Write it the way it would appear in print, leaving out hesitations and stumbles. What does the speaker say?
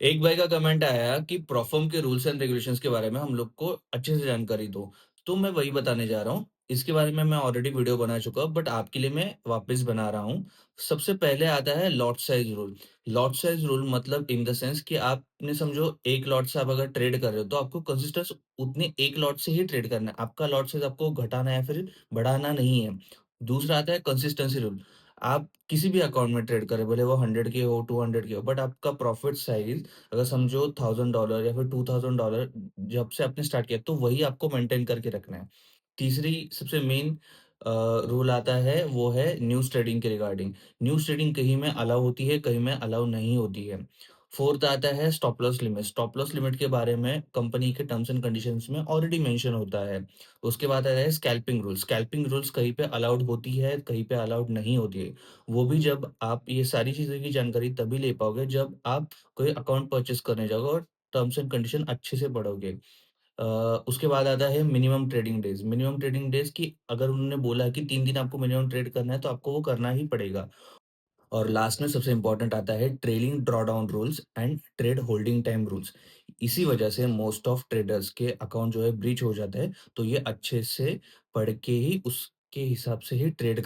एक भाई का कमेंट आया कि प्रोफर्म के रूल्स एंड रेगुलेशंस के बारे में हम लोग को अच्छे से जानकारी दो। तो मैं वही बताने जा रहा हूँ। इसके बारे में मैं ऑलरेडी वीडियो बना चुका हूँ बट आपके लिए मैं वापस बना रहा हूँ। सबसे पहले आता है lot size rule. Lot size rule मतलब इन द सेंस कि आपने समझो 1 लॉट से आप अगर ट्रेड कर रहे हो तो आपको कंसिस्टेंस उतने 1 लॉट से ही ट्रेड करना है। आपका लॉट साइज़ आपको घटाना या फिर बढ़ाना नहीं है। दूसरा आता है कंसिस्टेंसी रूल। आप किसी भी अकाउंट में ट्रेड करें, भले वो 100 के हो, 200 के हो बट आपका प्रॉफिट साइज़ अगर समझो $1000 या फिर $2000 जब से आपने स्टार्ट किया तो वही आपको मेंटेन करके रखना है। तीसरी सबसे मेन रूल आता है वो है न्यूज़ ट्रेडिंग के रिगार्डिंग। न्यूज़ ट्रेडिंग कहीं में अलाउ होती है, कहीं में अलाउ नहीं होती है। फोर्थ आता है stop loss limit. Stop loss limit के बारे में कंपनी के टर्म्स एंड कंडीशंस में ऑलरेडी मेंशन होता है। उसके बाद आता है स्कैल्पिंग रूल्स। स्कैल्पिंग रूल्स कहीं पे अलाउड होती है, कहीं पे अलाउड नहीं होती है। वो भी जब आप ये सारी चीज़ें की जानकारी तभी ले पाओगे जब आप कोई अकाउंट परचेज़ करने जाओगे और टर्म्स एंड कंडीशन अच्छे से पढ़ोगे। अ, उसके बाद आता है minimum trading days. Minimum trading days कि अगर उन्होंने बोला है कि 3 दिन आपको मिनिमम ट्रेड करना है, तो आपको वो करना ही पड़ेगा। और लास्ट में सबसे इम्पोर्टेंट आता है trailing drawdown rules and trade holding time rules. इसी वजह से मोस्ट ऑफ ट्रेडर्स के अकाउंट जो है ब्रीच हो जाता है, तो ये अच्छे से पढ़ के ही उसके हिसाब से ही ट्रेड